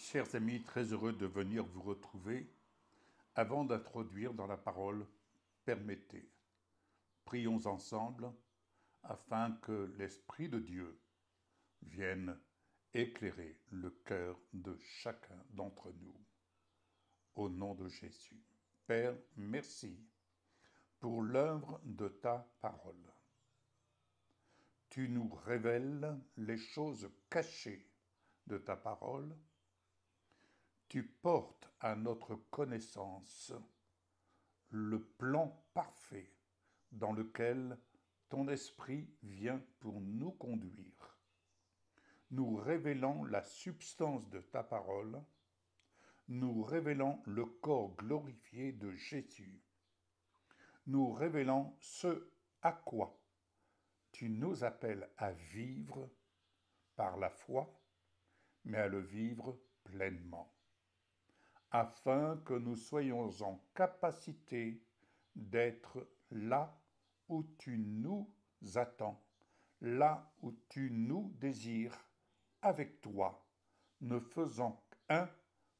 Chers amis, très heureux de venir vous retrouver. Avant d'introduire dans la parole, permettez, prions ensemble afin que l'Esprit de Dieu vienne éclairer le cœur de chacun d'entre nous. Au nom de Jésus. Père, merci pour l'œuvre de ta parole. Tu nous révèles les choses cachées de ta parole. Tu portes à notre connaissance le plan parfait dans lequel ton esprit vient pour nous conduire, nous révélant la substance de ta parole, nous révélant le corps glorifié de Jésus, nous révélant ce à quoi tu nous appelles à vivre par la foi, mais à le vivre pleinement, afin que nous soyons en capacité d'être là où tu nous attends, là où tu nous désires, avec toi, ne faisant qu'un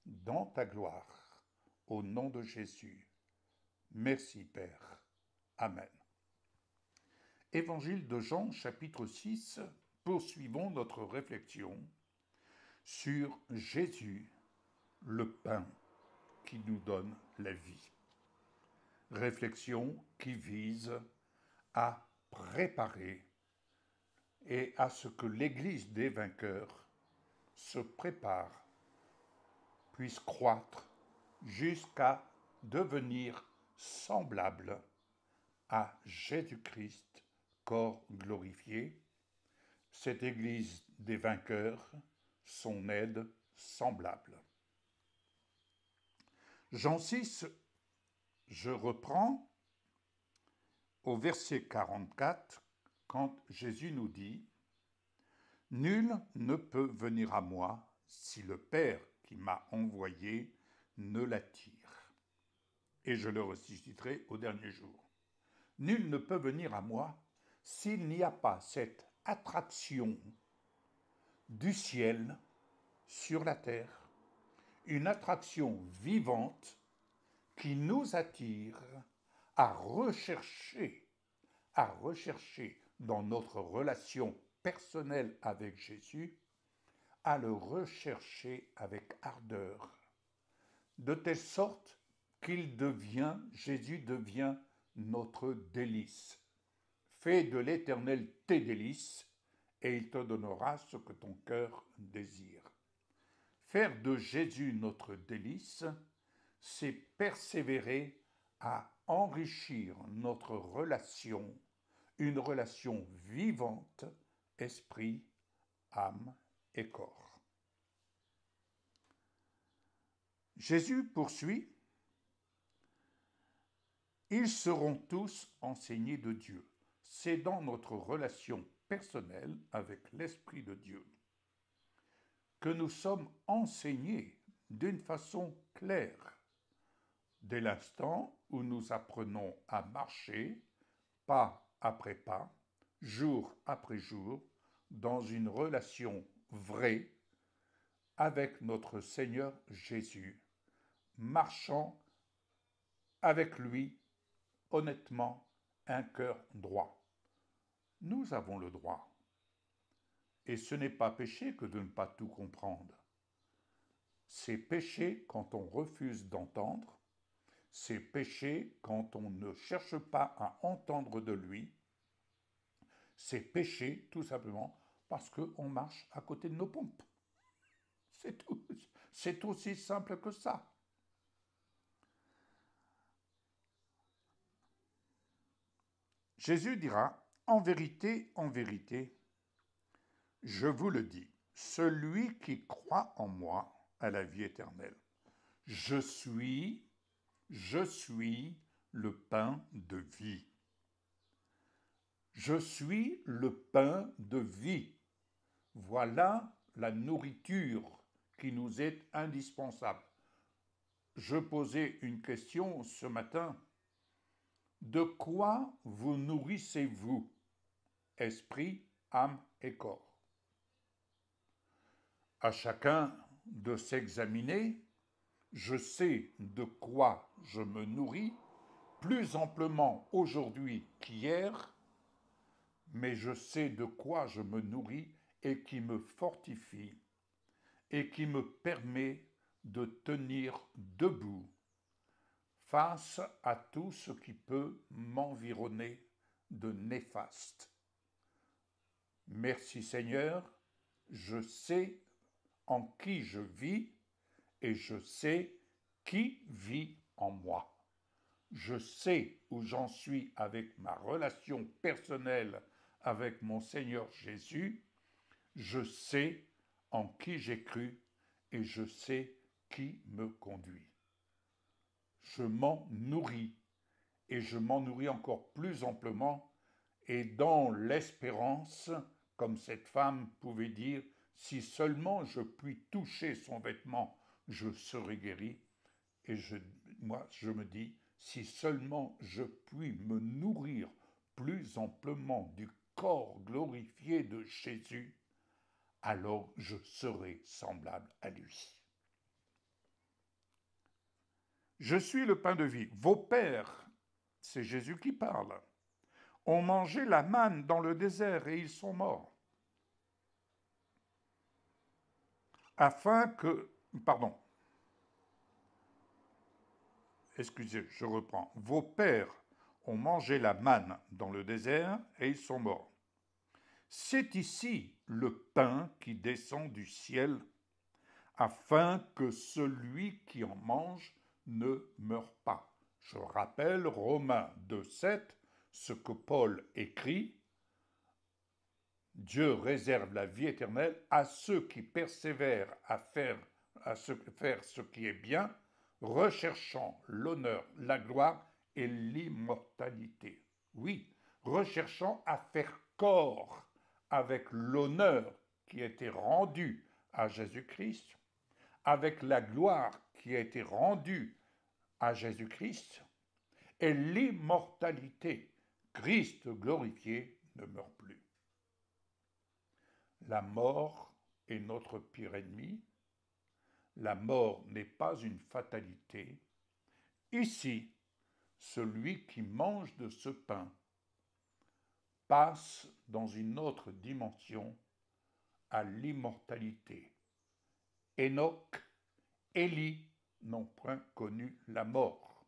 dans ta gloire. Au nom de Jésus. Merci Père. Amen. Évangile de Jean, chapitre 6, poursuivons notre réflexion sur Jésus, le pain qui nous donne la vie. Réflexion qui vise à préparer et à ce que l'Église des vainqueurs se prépare, puisse croître jusqu'à devenir semblable à Jésus-Christ, corps glorifié, cette Église des vainqueurs, son aide semblable. Jean 6, je reprends au verset 44, quand Jésus nous dit « Nul ne peut venir à moi si le Père qui m'a envoyé ne l'attire. » Et je le ressusciterai au dernier jour. Nul ne peut venir à moi s'il n'y a pas cette attraction du ciel sur la terre, une attraction vivante qui nous attire à rechercher dans notre relation personnelle avec Jésus, à le rechercher avec ardeur, de telle sorte Jésus devient notre délice. Fais de l'Éternel tes délices, et il te donnera ce que ton cœur désire. Faire de Jésus notre délice, c'est persévérer à enrichir notre relation, une relation vivante, esprit, âme et corps. Jésus poursuit, « Ils seront tous enseignés de Dieu. » C'est dans notre relation personnelle avec l'Esprit de Dieu que nous sommes enseignés d'une façon claire, dès l'instant où nous apprenons à marcher, pas après pas, jour après jour, dans une relation vraie avec notre Seigneur Jésus, marchant avec lui honnêtement, un cœur droit. Nous avons le droit. Et ce n'est pas péché que de ne pas tout comprendre. C'est péché quand on refuse d'entendre, c'est péché quand on ne cherche pas à entendre de lui, c'est péché tout simplement parce qu'on marche à côté de nos pompes. C'est tout. C'est aussi simple que ça. Jésus dira, en vérité, je vous le dis, celui qui croit en moi a la vie éternelle. Je suis le pain de vie. Je suis le pain de vie. Voilà la nourriture qui nous est indispensable. Je posais une question ce matin. De quoi vous nourrissez-vous, esprit, âme et corps? À chacun de s'examiner. Je sais de quoi je me nourris, plus amplement aujourd'hui qu'hier, mais je sais de quoi je me nourris et qui me fortifie et qui me permet de tenir debout face à tout ce qui peut m'environner de néfaste. Merci Seigneur, je sais en qui je vis et je sais qui vit en moi. Je sais où j'en suis avec ma relation personnelle avec mon Seigneur Jésus. Je sais en qui j'ai cru et je sais qui me conduit. Je m'en nourris et je m'en nourris encore plus amplement et dans l'espérance, comme cette femme pouvait dire, si seulement je puis toucher son vêtement, je serai guéri. Et moi, je me dis, si seulement je puis me nourrir plus amplement du corps glorifié de Jésus, alors je serai semblable à lui. Je suis le pain de vie. Vos pères, c'est Jésus qui parle, ont mangé la manne dans le désert et ils sont morts. Excusez, je reprends. Vos pères ont mangé la manne dans le désert et ils sont morts. C'est ici le pain qui descend du ciel, afin que celui qui en mange ne meure pas. Je rappelle Romains 2,7, ce que Paul écrit. Dieu réserve la vie éternelle à ceux qui persévèrent à faire ce qui est bien, recherchant l'honneur, la gloire et l'immortalité. Oui, recherchant à faire corps avec l'honneur qui a été rendu à Jésus-Christ, avec la gloire qui a été rendue à Jésus-Christ, et l'immortalité. Christ glorifié ne meurt plus. La mort est notre pire ennemi. La mort n'est pas une fatalité. Ici, celui qui mange de ce pain passe dans une autre dimension à l'immortalité. Enoch, Élie n'ont point connu la mort.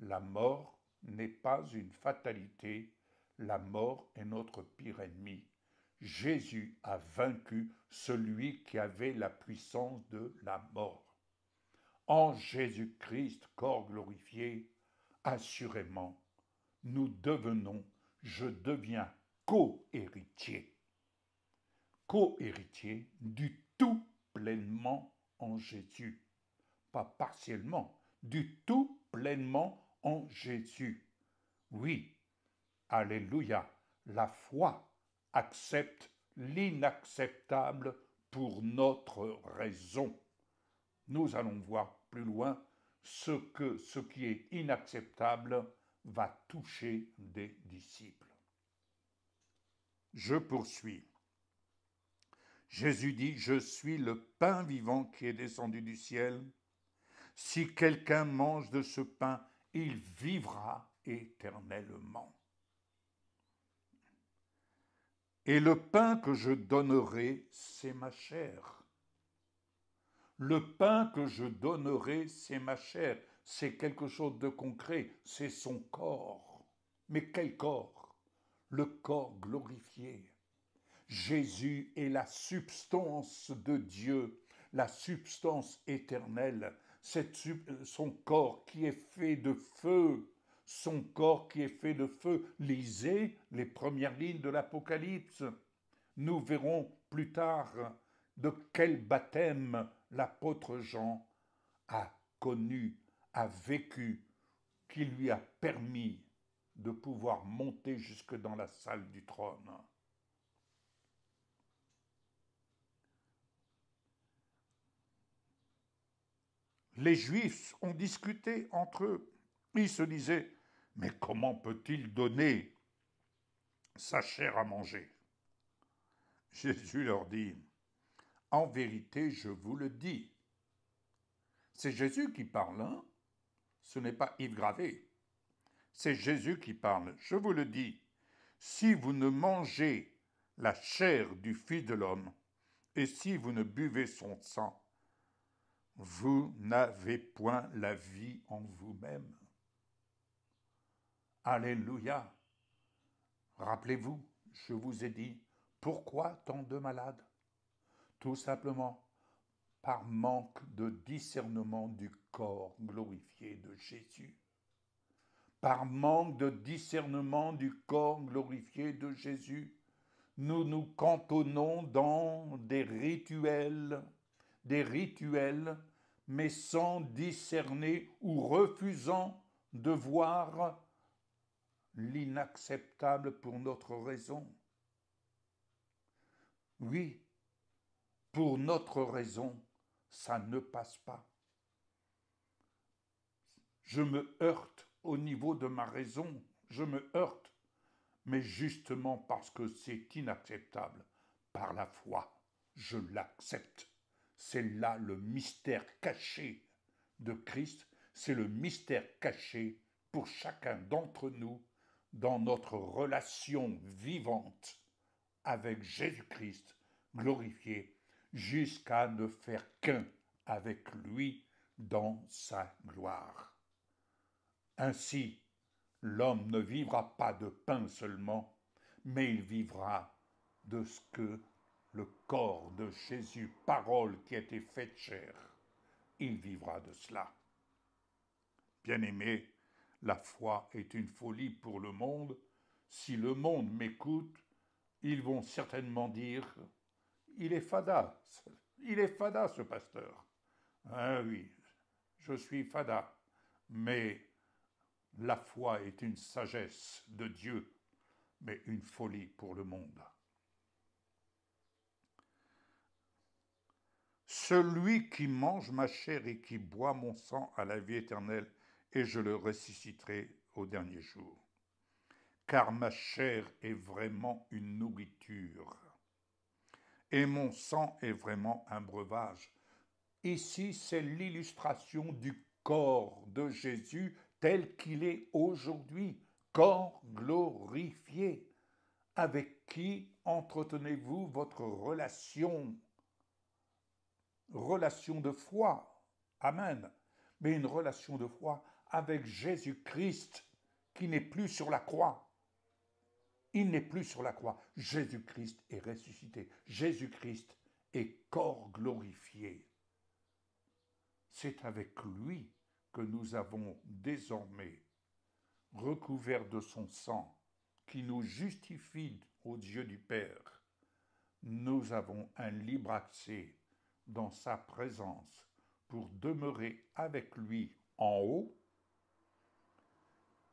La mort n'est pas une fatalité. La mort est notre pire ennemi. Jésus a vaincu celui qui avait la puissance de la mort. En Jésus-Christ, corps glorifié, assurément, je deviens co-héritier. Co-héritier du tout pleinement en Jésus. Pas partiellement, du tout pleinement en Jésus. Oui, alléluia, la foi accepte l'inacceptable pour notre raison. Nous allons voir plus loin ce qui est inacceptable va toucher des disciples. Je poursuis. Jésus dit, je suis le pain vivant qui est descendu du ciel. Si quelqu'un mange de ce pain, il vivra éternellement. Et le pain que je donnerai, c'est ma chair. Le pain que je donnerai, c'est ma chair. C'est quelque chose de concret, c'est son corps. Mais quel corps? Le corps glorifié. Jésus est la substance de Dieu, la substance éternelle. Son corps qui est fait de feu, son corps qui est fait de feu. Lisez les premières lignes de l'Apocalypse. Nous verrons plus tard de quel baptême l'apôtre Jean a connu, a vécu, qui lui a permis de pouvoir monter jusque dans la salle du trône. Les Juifs ont discuté entre eux. Ils se disaient, mais comment peut-il donner sa chair à manger? Jésus leur dit, En vérité, je vous le dis. C'est Jésus qui parle, hein? Ce n'est pas Yves Gravé. C'est Jésus qui parle. Je vous le dis, si vous ne mangez la chair du Fils de l'homme, et si vous ne buvez son sang, vous n'avez point la vie en vous-même. Alléluia. Rappelez-vous, je vous ai dit, pourquoi tant de malades? Tout simplement par manque de discernement du corps glorifié de Jésus. Par manque de discernement du corps glorifié de Jésus, nous nous cantonnons dans des rituels, mais sans discerner ou refusant de voir l'inacceptable pour notre raison. Oui, pour notre raison, ça ne passe pas. Je me heurte au niveau de ma raison, je me heurte, mais justement parce que c'est inacceptable, par la foi, je l'accepte. C'est là le mystère caché de Christ, c'est le mystère caché pour chacun d'entre nous dans notre relation vivante avec Jésus-Christ glorifié, jusqu'à ne faire qu'un avec lui dans sa gloire. Ainsi, l'homme ne vivra pas de pain seulement, mais il vivra de ce que le corps de Jésus, parole qui a été faite chair, il vivra de cela. Bien-aimés, la foi est une folie pour le monde. Si le monde m'écoute, ils vont certainement dire « il est fada ce pasteur ». Ah oui, je suis fada, mais la foi est une sagesse de Dieu, mais une folie pour le monde. Celui qui mange ma chair et qui boit mon sang a la vie éternelle, et je le ressusciterai au dernier jour. Car ma chair est vraiment une nourriture, et mon sang est vraiment un breuvage. Ici, c'est l'illustration du corps de Jésus tel qu'il est aujourd'hui, corps glorifié. Avec qui entretenez-vous votre relation de foi? Amen. Mais une relation de foi avec Jésus-Christ qui n'est plus sur la croix. Il n'est plus sur la croix. Jésus-Christ est ressuscité. Jésus-Christ est corps glorifié. C'est avec lui que nous avons désormais, recouvert de son sang, qui nous justifie aux yeux du Père, nous avons un libre accès dans sa présence pour demeurer avec lui en haut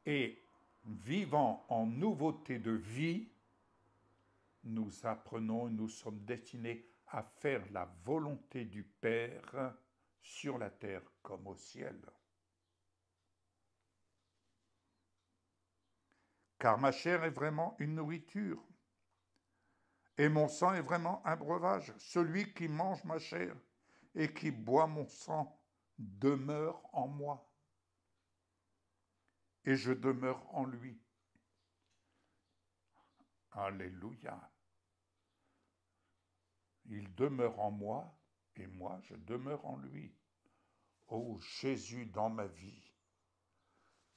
et vivant en nouveauté de vie, nous apprenons et nous sommes destinés à faire la volonté du Père sur la terre comme au ciel. Car ma chair est vraiment une nourriture, et mon sang est vraiment un breuvage. Celui qui mange ma chair et qui boit mon sang demeure en moi, et je demeure en lui. Alléluia. Il demeure en moi, et moi je demeure en lui. Oh, Jésus dans ma vie.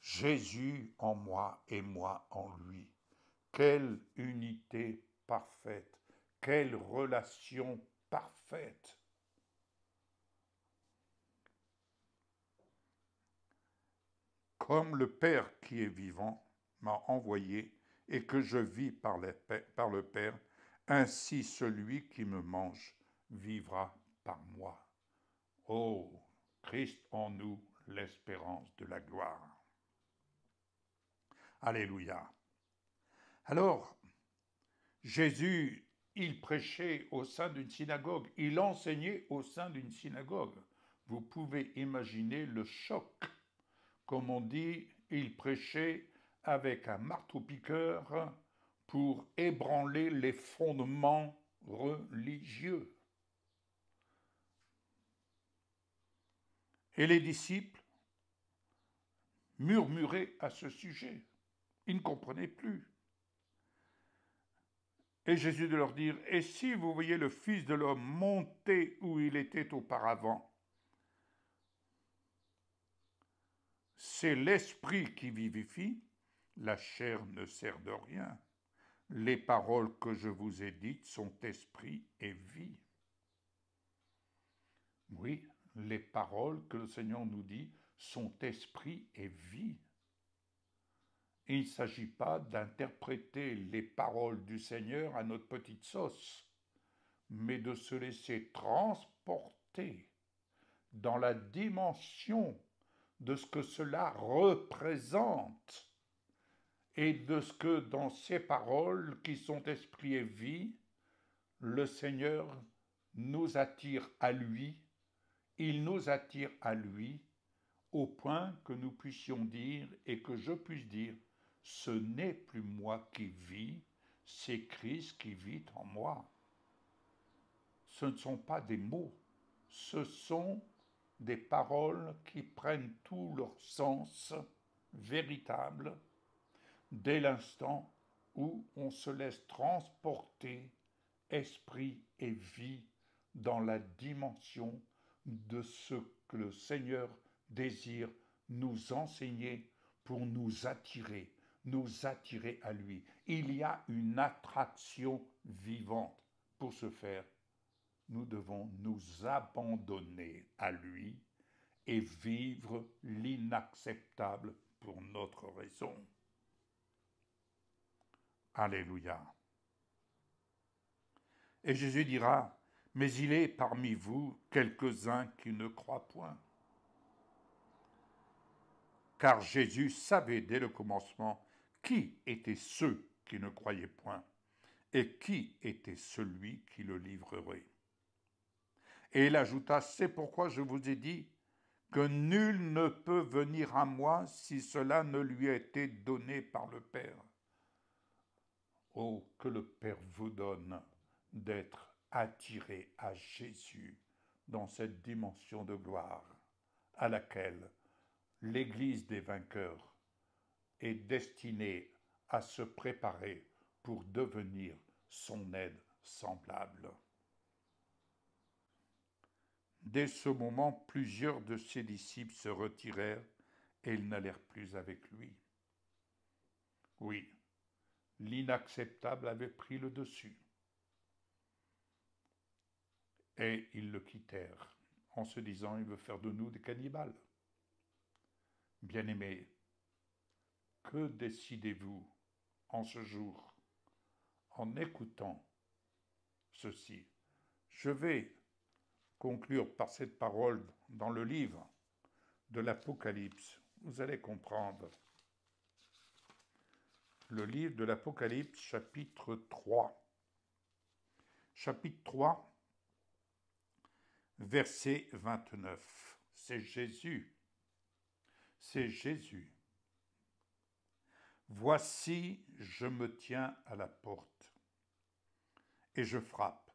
Jésus en moi et moi en lui. Quelle unité parfaite, quelle relation parfaite. Comme le Père qui est vivant m'a envoyé et que je vis par le Père, ainsi celui qui me mange vivra par moi. Oh, Christ en nous, l'espérance de la gloire. Alléluia. Alors, Jésus, il prêchait au sein d'une synagogue, il enseignait au sein d'une synagogue. Vous pouvez imaginer le choc. Comme on dit, il prêchait avec un marteau-piqueur pour ébranler les fondements religieux. Et les disciples murmuraient à ce sujet. Ils ne comprenaient plus. Et Jésus de leur dire, « Et si vous voyez le Fils de l'homme monter où il était auparavant, c'est l'Esprit qui vivifie, la chair ne sert de rien. Les paroles que je vous ai dites sont esprit et vie. » Oui, les paroles que le Seigneur nous dit sont esprit et vie. Il ne s'agit pas d'interpréter les paroles du Seigneur à notre petite sauce, mais de se laisser transporter dans la dimension de ce que cela représente et de ce que dans ces paroles qui sont esprit et vie, le Seigneur nous attire à lui, il nous attire à lui au point que nous puissions dire et que je puisse dire, ce n'est plus moi qui vis, c'est Christ qui vit en moi. Ce ne sont pas des mots, ce sont des paroles qui prennent tout leur sens véritable dès l'instant où on se laisse transporter esprit et vie dans la dimension de ce que le Seigneur désire nous enseigner pour nous attirer à lui. Il y a une attraction vivante. Pour ce faire, nous devons nous abandonner à lui et vivre l'inacceptable pour notre raison. Alléluia. Et Jésus dira, « Mais il est parmi vous quelques-uns qui ne croient point. » Car Jésus savait dès le commencement qui étaient ceux qui ne croyaient point et qui était celui qui le livrerait. Et il ajouta, « C'est pourquoi je vous ai dit que nul ne peut venir à moi si cela ne lui a été donné par le Père. » Oh, que le Père vous donne d'être attiré à Jésus dans cette dimension de gloire à laquelle l'Église des vainqueurs est destinée à se préparer pour devenir son aide semblable. Dès ce moment, plusieurs de ses disciples se retirèrent et ils n'allèrent plus avec lui. Oui, l'inacceptable avait pris le dessus. Et ils le quittèrent en se disant, il veut faire de nous des cannibales. Bien-aimés, que décidez-vous en ce jour en écoutant ceci? Je vais conclure par cette parole dans le livre de l'Apocalypse. Vous allez comprendre. Le livre de l'Apocalypse, chapitre 3. Chapitre 3, verset 29. C'est Jésus. C'est Jésus. « Voici, je me tiens à la porte et je frappe.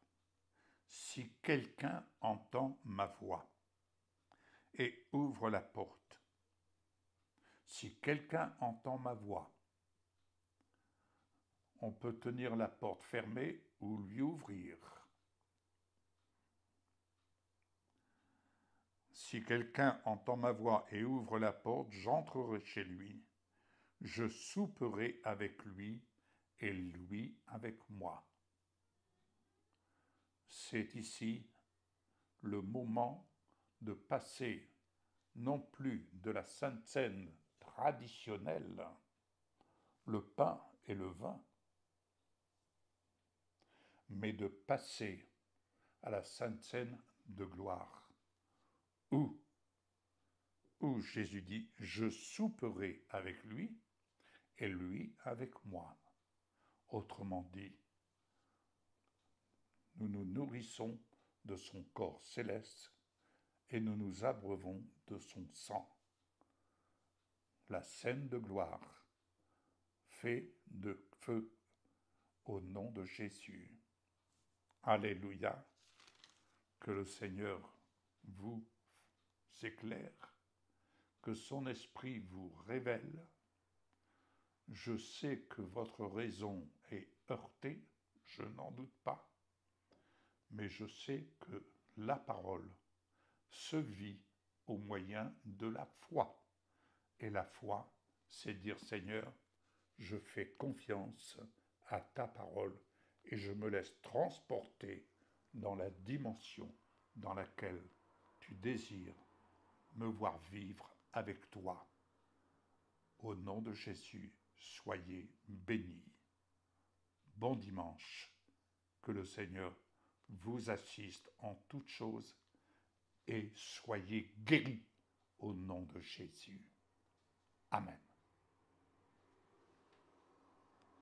Si quelqu'un entend ma voix et ouvre la porte, si quelqu'un entend ma voix, on peut tenir la porte fermée ou lui ouvrir. Si quelqu'un entend ma voix et ouvre la porte, j'entrerai chez lui, je souperai avec lui et lui avec moi. » C'est ici le moment de passer non plus de la Sainte Seine traditionnelle, le pain et le vin, mais de passer à la Sainte Seine de gloire, où Jésus dit « Je souperai avec lui et lui avec moi ». Autrement dit, nous nous nourrissons de son corps céleste et nous nous abreuvons de son sang. La scène de gloire fait de feu au nom de Jésus. Alléluia, que le Seigneur vous éclaire, que son esprit vous révèle. Je sais que votre raison est heurtée, je n'en doute pas, mais je sais que la parole se vit au moyen de la foi. Et la foi, c'est dire Seigneur, je fais confiance à ta parole et je me laisse transporter dans la dimension dans laquelle tu désires me voir vivre avec toi. Au nom de Jésus, soyez bénis. Bon dimanche, que le Seigneur vous assiste en toutes choses et soyez guéris au nom de Jésus. Amen.